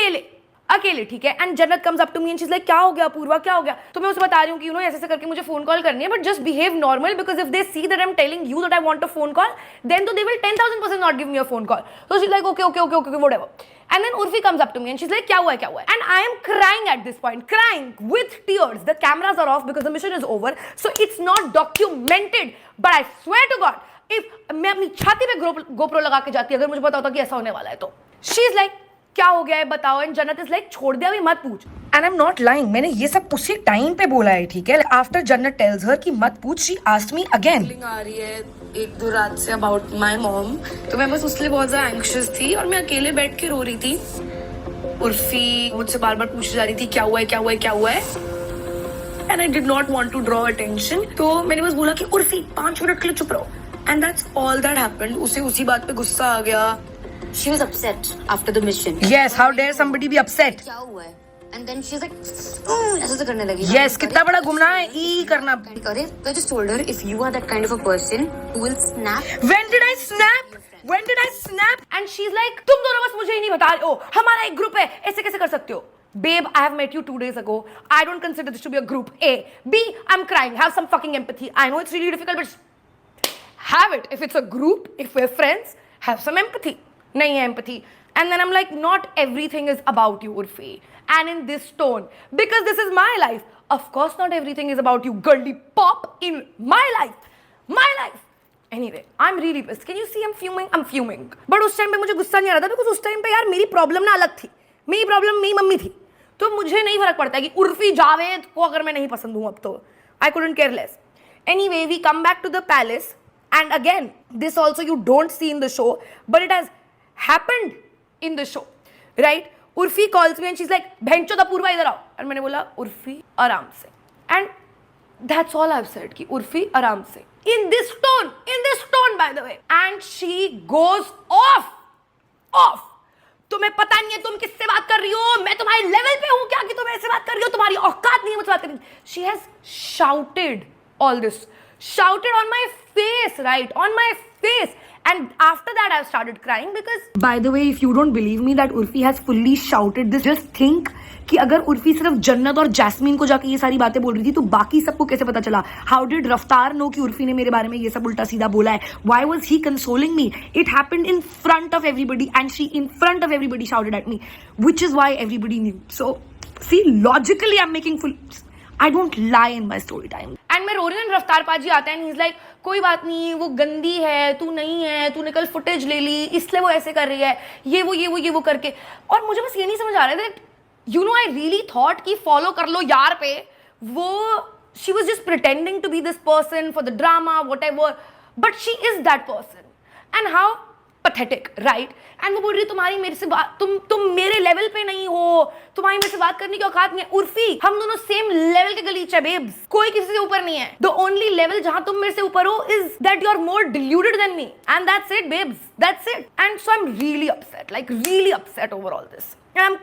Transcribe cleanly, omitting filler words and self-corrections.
अकेले अकेले, ठीक है। And Jannat comes up to me and she is like क्या हो गया पूर्वा, क्या हो गया? तो मैं उसे बता रही हूँ कि यू नो ऐसे करके मुझे फोन कॉल करनी है, but just behave normal, because if they see that I am telling you that I want a phone call, then तो they will 10,000% not give me a phone call. तो she is like okay okay okay okay whatever. And then Urfi comes up to me and she's like, क्या हुआ है, क्या हुआ है? And I am crying at this point, crying with tears. The cameras are off because the mission is over, so it's not documented. But I swear to God, if मैं अपनी छाती पे GoPro लगा के जाती, अगर मुझे पता होता कि ऐसा होने वाला है तो। She is like, क्या हो गया है बताओ? एंड जन्नत इज लाइक छोड़ दे अभी मत पूछ। And I am not lying, मैंने ये सब उसी टाइम पे बोला है, ठीक है। आफ्टर जन्नत टेल्स हर कि मत पूछ, शी आस्क्ड मी अगेन। आ रही है 1-2 रात से अबाउट माय मॉम, तो मैं बस उसके लिए बहुत ज्यादा एंग्शियस थी और मैं अकेले बैठ के रो रही थी। उर्फी मुझसे बार बार पूछी जा रही थी क्या हुआ है, क्या हुआ है, क्या हुआ है। And I did not want to draw attention, तो मैंने बस बोला कि उर्फी 5 मिनट के लिए चुप रहो। And that's all that happened. उसे उसी बात पे गुस्सा आ गया। She was upset after the mission. Yes, how dare somebody be upset? क्या हुआ है? And then she's like, ऐसे करने लगी। Yes, कितना बड़ा गुमनाह है ई करना। करे, so I just told her if you are that kind of a person who will snap. When did I snap? When did I snap? And she's like, तुम दोनों बस मुझे ही नहीं बता रहे हो, हमारा एक ग्रुप है, ऐसे कैसे कर सकते हो? Babe, I have met you 2 days ago. I don't consider this to be a group. A. B. I'm crying. Have some fucking empathy. I know it's really difficult, but have it. If it's a group, if we're friends, have some empathy. नहीं है empathy. And then I'm like, not everything is about you, Urfi. And in this tone, because this is my life. Of course not everything is about you, girly pop in my life. My life. Anyway, I'm really pissed. Can you see I'm fuming? I'm fuming. But उस time पे मुझे गुस्सा नहीं आ रहा था, because उस time पे यार मेरी प्रॉब्लम ना अलग थी। मेरी प्रॉब्लम मेरी मम्मी थी। तो मुझे नहीं फर्क पड़ता है कि उर्फी जावेद को अगर मैं नहीं पसंद हूँ अब तो। I couldn't care less. Anyway, we come back to the palace. And again, this also you don't see in the show, but it has happened in the show, right? Urfi calls me and she's like, "Bhencho da Purva idhar aao." And मैंने बोला, "Urfi, आराम से." And that's all I've said कि Urfi आराम से. In this tone, by the way. And she goes off. तुम्हें पता नहीं है तुम किससे बात कर रही हो? मैं तुम्हारे लेवल पे हूँ क्या कि तुम ऐसे बात कर रही हो? तुम्हारी औकात नहीं है मुझसे बात करने की. She has shouted all this. Shouted on my face, right? On my face. And after that, I've started crying because, by the way, if you don't believe me that Urfi has fully shouted this, just think कि अगर उर्फी सिर्फ जन्नत और jasmine को जाके ये सारी बातें बोल रही थी तो बाकी सबको कैसे पता चला? हाउ डिड रफ्तार नो कि उर्फी ने मेरे बारे में ये सब उल्टा सीधा बोला है? Why was he consoling me? It happened in front of everybody and she in front of everybody shouted at me, which is why everybody knew. So, see, logically I'm making full... I don't lie in my story time. And मैं रो रही हूँ, रफ्तार पाजी आता है and he's like, कोई बात नहीं, वो गंदी है, तू नहीं है, तूने कल फुटेज ले ली, इसलिए वो ऐसे कर रही है, ये वो करके। और मुझे बस ये नहीं समझ आ रहा है that, you know, I really thought कि follow कर लो यार पे, वो she was just pretending to be this person for the drama, whatever, but she is that person. And how pathetic, right? And वो बोल रही तुम्हारी मेरे से बात, तुम मेरे लेवल पे नहीं हो, तुम्हारी मेरे से बात करने की औकात नहीं है। उर्फी, हम दोनों सेम लेवल के गलीचे है बेब्स, कोई किसी से ऊपर नहीं है। The only level जहां तुम मेरे से ऊपर हो is that you're more deluded than me, and that's it, babes. That's it. And so I'm really upset, like really upset over all this. And I'm